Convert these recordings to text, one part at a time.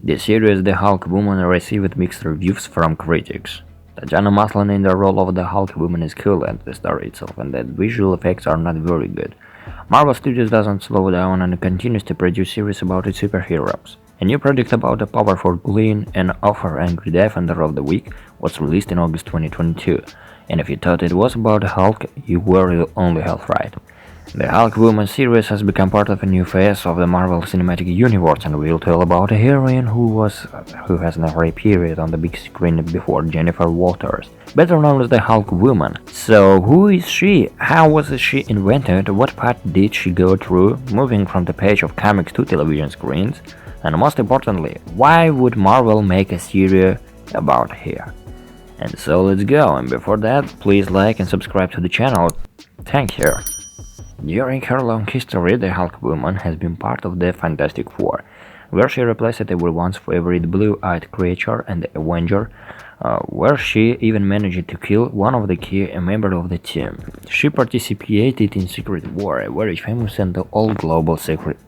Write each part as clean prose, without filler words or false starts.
The series The Hulk Woman received mixed reviews from critics. Tatiana Maslany in the role of the Hulk Woman is cool and the story itself, and that visual effects are not very good. Marvel Studios doesn't slow down and continues to produce series about its superheroes. A new project about a powerful Glean and Offer Angry Defender of the Week was released in August 2022, and if you thought it was about Hulk, you were only half right. The Hulk Woman series has become part of a new phase of the Marvel Cinematic Universe and will tell about a heroine who has never appeared on the big screen before, Jennifer Walters, better known as the Hulk Woman. So who is she? How was she invented? What path did she go through, moving from the page of comics to television screens? And most importantly, why would Marvel make a series about her? And so let's go, and before that, please like and subscribe to the channel. Thank you. During her long history, the Hulk Woman has been part of the Fantastic Four, where she replaced everyone's favorite blue-eyed creature and the Avenger, where she even managed to kill one of the key members of the team. She participated in Secret War, a very famous and all-global secret.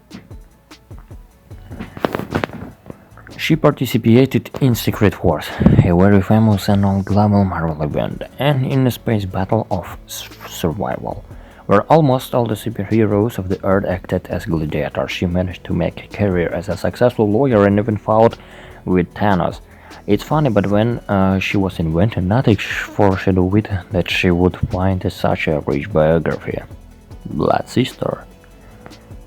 She participated in Secret Wars, a very famous and all-global Marvel event, and in the space battle of survival, where almost all the superheroes of the Earth acted as gladiators. She managed to make a career as a successful lawyer and even fought with Thanos. It's funny, but when she was invented, nothing foreshadowed that she would find such a rich biography. Blood sister.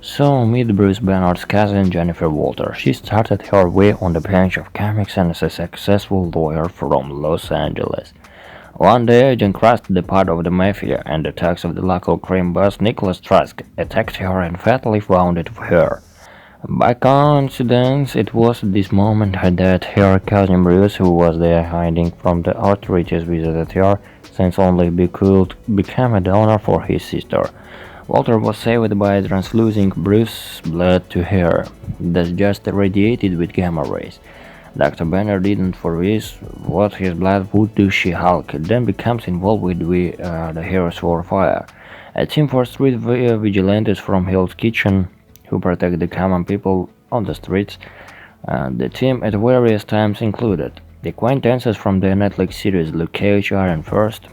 So meet Bruce Banner's cousin Jennifer Walters. She started her way on the bench of comics and is a successful lawyer from Los Angeles. One day, agent crossed the path of the mafia, and the thugs of the local crime boss Nicholas Trask attacked her and fatally wounded her. By coincidence, it was at this moment that her cousin Bruce, who was there hiding from the authorities, visited her, since only he could become a donor for his sister. Walter was saved by transfusing Bruce's blood to her, that just radiated with gamma rays. Dr. Banner didn't foresee what his blood would do. She-Hulk then becomes involved with the Heroes for Fire, a team for street vigilantes from Hell's Kitchen who protect the common people on the streets. The team at various times included the acquaintances from the Netflix series Luke Cage, Iron Fist,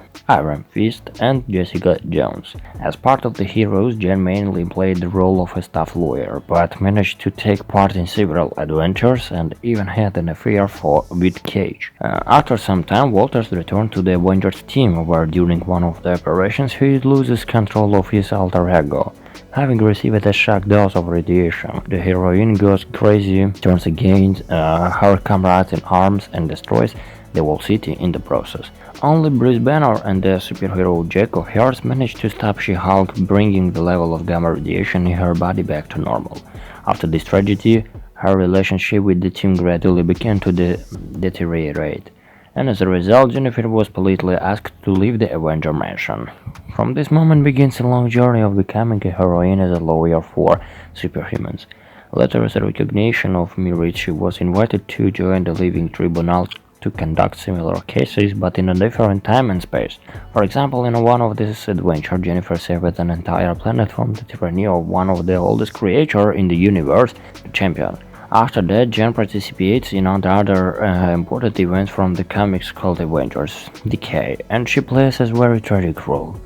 and Jessica Jones. As part of the heroes, Jen mainly played the role of a staff lawyer, but managed to take part in several adventures and even had an affair with Cage. After some time, Walters returned to the Avengers team, where during one of the operations he loses control of his alter ego. Having received a shock dose of radiation, the heroine goes crazy, turns against her comrades in arms, and destroys the whole city in the process. Only Bruce Banner and the superhero Jack O'Hare manage to stop She-Hulk, bringing the level of gamma radiation in her body back to normal. After this tragedy, her relationship with the team gradually began to deteriorate, and as a result, Jennifer was politely asked to leave the Avenger Mansion. From this moment begins a long journey of becoming a heroine as a lawyer for superhumans. Later, as a recognition of merit, she was invited to join the Living Tribunal to conduct similar cases, but in a different time and space. For example, in one of these adventures, Jennifer saved an entire planet from the tyranny of one of the oldest creatures in the universe, the Champion. After that, Jen participates in other important events from the comics called Avengers Decay, and she plays a very tragic role.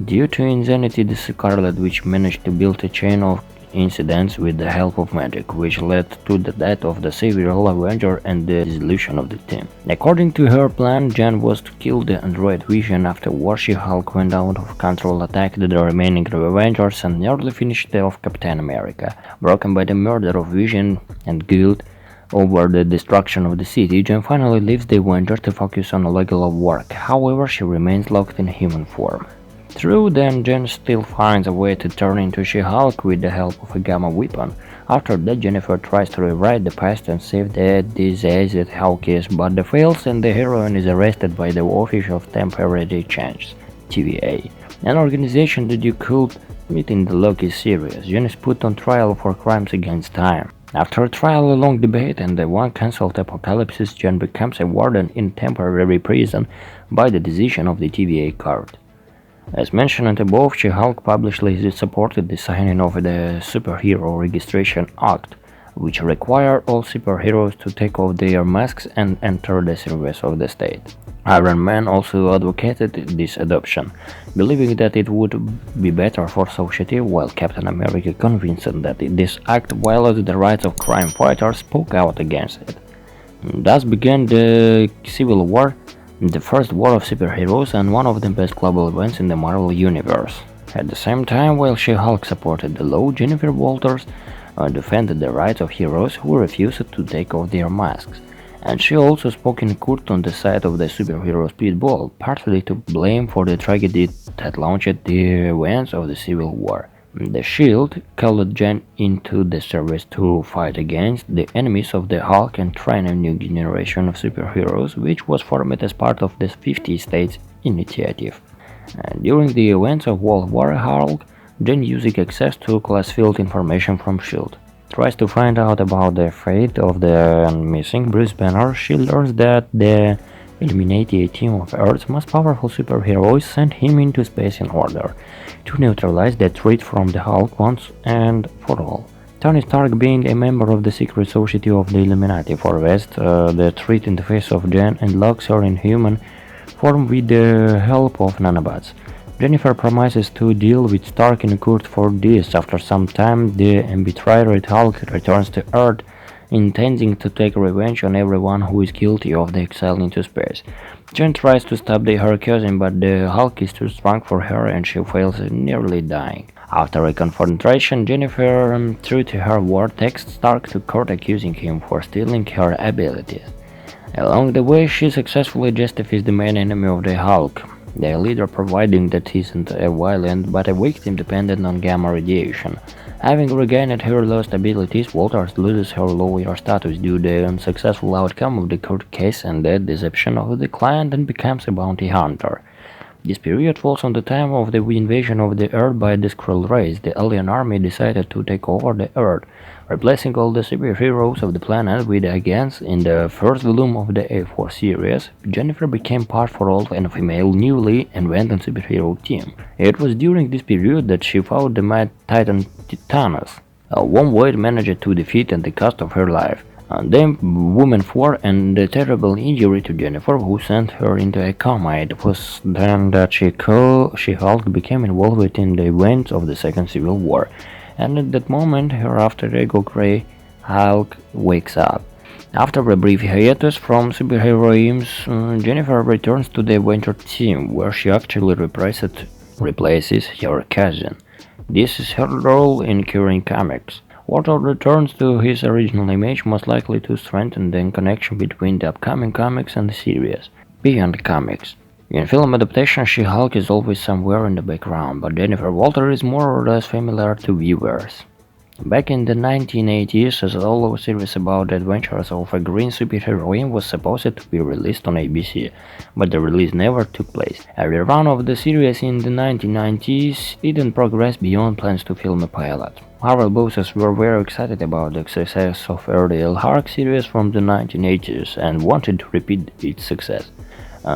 Due to insanity, the Scarlet Witch managed to build a chain of incidents with the help of magic, which led to the death of the several Avenger and the dissolution of the team. According to her plan, Jen was to kill the android Vision. Afterwards, She-Hulk went out of control, attacked the remaining Avengers, and nearly finished off Captain America. Broken by the murder of Vision and guilt over the destruction of the city, Jen finally leaves the Avengers to focus on legal work. However, she remains locked in human form. Through then, Jen still finds a way to turn into She-Hulk with the help of a gamma weapon. After that, Jennifer tries to rewrite the past and save the diseased Hawkeyes, but that fails, and the heroine is arrested by the Office of Temporary Change, TVA, an organization that you could meet in the Loki series. Jen is put on trial for crimes against time. After a trial, a long debate, and the one cancelled apocalypse, Jen becomes a warden in temporary prison by the decision of the TVA court. As mentioned above, She-Hulk publicly supported the signing of the Superhero Registration Act, which required all superheroes to take off their masks and enter the service of the state. Iron Man also advocated this adoption, believing that it would be better for society, while Captain America, convinced that this act violated the rights of crime fighters, spoke out against it. Thus began the Civil War, the first war of superheroes and one of the best global events in the Marvel Universe. At the same time, while She-Hulk supported the law, Jennifer Walters defended the rights of heroes who refused to take off their masks. And she also spoke in court on the side of the superhero Speedball, partly to blame for the tragedy that launched the events of the Civil War. The Shield called Jen into the service to fight against the enemies of the Hulk and train a new generation of superheroes, which was formed as part of the 50 States initiative. And during the events of World War, Hulk, Jen, using access to classified information from Shield, tries to find out about the fate of the missing Bruce Banner. She learns that the Illuminati, a team of Earth's most powerful superheroes, sent him into space in order to neutralize the threat from the Hulk once and for all. Tony Stark, being a member of the secret society of the Illuminati, foresees the threat in the face of Jen and locks her in human form with the help of nanobots. Jennifer promises to deal with Stark in court for this. After some time, the embittered Hulk returns to Earth, intending to take revenge on everyone who is guilty of the exile into space. Jen tries to stop her cousin, but the Hulk is too strong for her and she fails, nearly dying. After a confrontation, Jennifer threw to her word takes Stark to court, accusing him for stealing her abilities. Along the way, she successfully justifies the main enemy of the Hulk, the leader, providing that he isn't a violent but a victim dependent on gamma radiation. Having regained her lost abilities, Walters loses her lawyer status due to the unsuccessful outcome of the court case and the deception of the client, and becomes a bounty hunter. This period falls on the time of the invasion of the Earth by the Skrull race. The alien army decided to take over the Earth, replacing all the superheroes of the planet with agents. In the first volume of the A4 series, Jennifer became part for all and female newly invented superhero team. It was during this period that she fought the mad titan Thanos, one Wade managed to defeat at the cost of her life. Then Woman 4 and the terrible injury to Jennifer, who sent her into a coma. It was then that She-Hulk became involved in the events of the Second Civil War, and at that moment her alter ego Grey Hulk wakes up. After a brief hiatus from superheroism, Jennifer returns to the Adventure team, where she actually replaces her cousin. This is her role in current comics. Walter returns to his original image, most likely to strengthen the connection between the upcoming comics and the series. Beyond comics. In film adaptation, She-Hulk is always somewhere in the background, but Jennifer Walter is more or less familiar to viewers. Back in the 1980s, a solo series about the adventures of a green superheroine was supposed to be released on ABC, but the release never took place. A rerun of the series in the 1990s didn't progress beyond plans to film a pilot. Marvel bosses were very excited about the success of early Hulk series from the 1980s and wanted to repeat its success.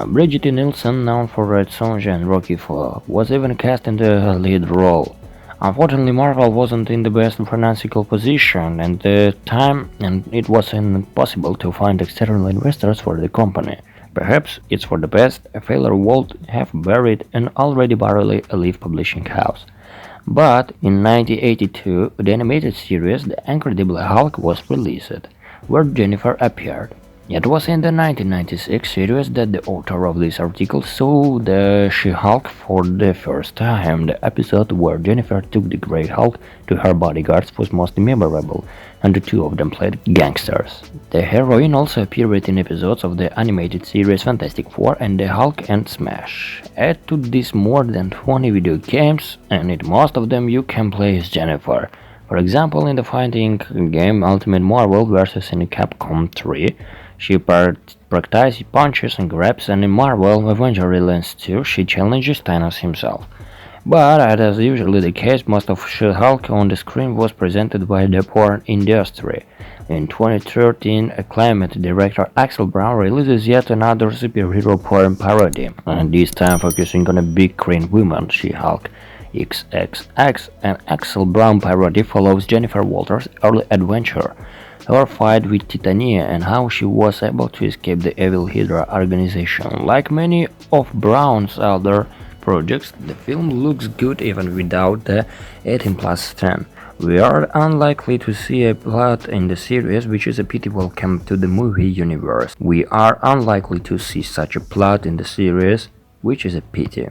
Bridget Nielsen, known for Red Sonja and Rocky IV, was even cast in the lead role. Unfortunately, Marvel wasn't in the best financial position at the time, and it was impossible to find external investors for the company. Perhaps it's for the best. A failure would have buried an already barely alive publishing house. But in 1982, the animated series The Incredible Hulk was released, where Jennifer appeared. It was in the 1996 series that the author of this article saw the She-Hulk for the first time. The episode where Jennifer took the Grey Hulk to her bodyguards was most memorable, and the two of them played gangsters. The heroine also appeared in episodes of the animated series Fantastic Four and the Hulk and Smash. Add to this more than 20 video games, and in most of them you can play as Jennifer. For example, in the fighting game Ultimate Marvel vs. in Capcom 3, she practices punches and grabs, and in Marvel Avenger Alliance 2 she challenges Thanos himself. But, as usually the case, most of She-Hulk on the screen was presented by the porn industry. In 2013, acclaimed director Axel Braun releases yet another superhero porn parody, and this time focusing on a big green woman, She-Hulk. XXX, an Axel Brown parody follows Jennifer Walters' early adventure, her fight with Titania, and how she was able to escape the evil Hydra organization. Like many of Brown's other projects, the film looks good even without the 18+10. We are unlikely to see a plot in the series, which is a pity. Welcome to the movie universe. We are unlikely to see such a plot in the series, which is a pity.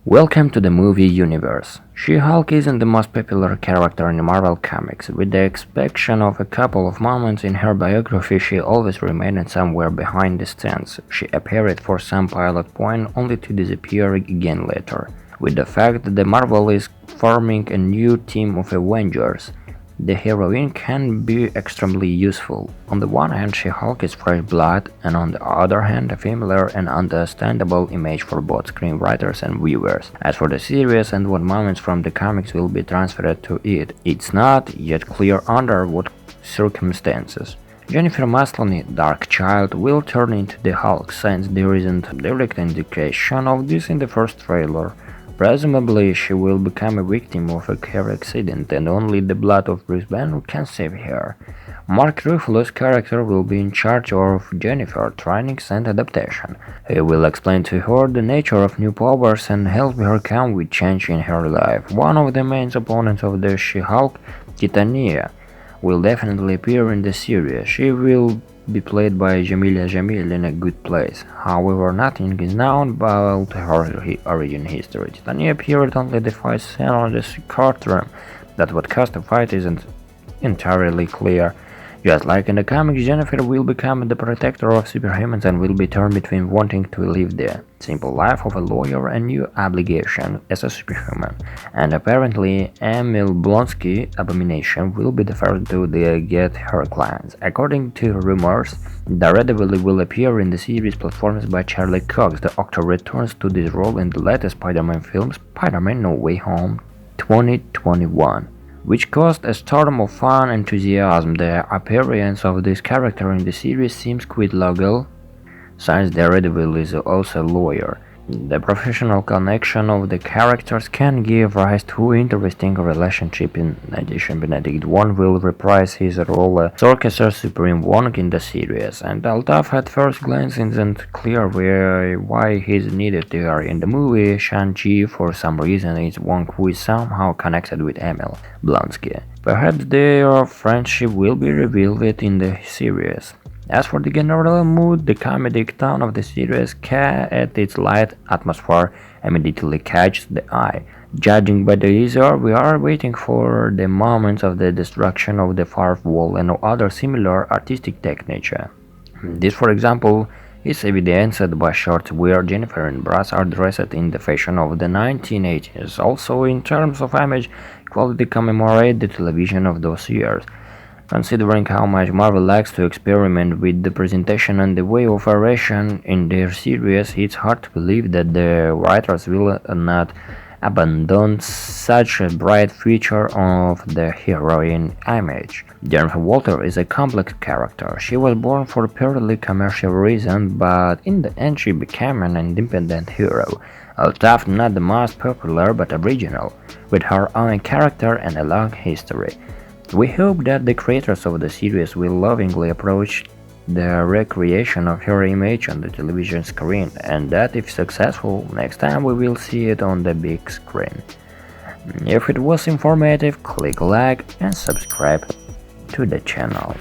Welcome to the movie universe. She-Hulk isn't the most popular character in Marvel Comics. With the exception of a couple of moments in her biography, she always remained somewhere behind the scenes. She appeared for some pilot point only to disappear again later. With the fact that the Marvel is forming a new team of Avengers, the heroine can be extremely useful. On the one hand, She-Hulk is fresh blood, and on the other hand, a familiar and understandable image for both screenwriters and viewers. As for the series and what moments from the comics will be transferred to it, it's not yet clear under what circumstances. Jennifer Maslany, Darkchild, will turn into the Hulk, since there isn't direct indication of this in the first trailer. Presumably, she will become a victim of a car accident, and only the blood of Bruce Banner can save her. Mark Ruffalo's character will be in charge of Jennifer training and adaptation. He will explain to her the nature of new powers and help her come with change in her life. One of the main opponents of the She-Hulk, Titania, will definitely appear in the series. She will be played by Jameela Jamil in A Good Place. However, nothing is known about her origin history. Titania appeared only the fight scene on the courtroom. That what caused the fight isn't entirely clear. Just like in the comics, Jennifer will become the protector of superhumans and will be torn between wanting to live the simple life of a lawyer and new obligation as a superhuman. And apparently, Emil Blonsky, Abomination, will be the first to get her clients. According to rumors, Daredevil will appear in the series performed by Charlie Cox. The actor returns to this role in the latest Spider-Man film, Spider-Man No Way Home 2021. Which caused a storm of fan enthusiasm. The appearance of this character in the series seems quite logical, since Daredevil is also a lawyer. The professional connection of the characters can give rise to interesting relationship. In addition, Benedict Wong will reprise his role as Sorcerer Supreme Wong in the series, and although at first glance isn't clear why he's needed there in the movie, Shang-Chi for some reason is Wong who is somehow connected with Emil Blonsky. Perhaps their friendship will be revealed in the series. As for the general mood, the comedic tone of the series at its light atmosphere immediately catches the eye. Judging by the teaser, we are waiting for the moments of the destruction of the fourth wall and other similar artistic techniques. This, for example, is evidenced by shots where Jennifer and Bruce are dressed in the fashion of the 1980s. Also, in terms of image quality, commemorate the television of those years. Considering how much Marvel likes to experiment with the presentation and the way of narration in their series, it's hard to believe that the writers will not abandon such a bright feature of the heroine image. Jennifer Walters is a complex character. She was born for a purely commercial reason, but in the end she became an independent hero, although not the most popular but original, with her own character and a long history. We hope that the creators of the series will lovingly approach the recreation of her image on the television screen, and that if successful, next time we will see it on the big screen. If it was informative, click like and subscribe to the channel.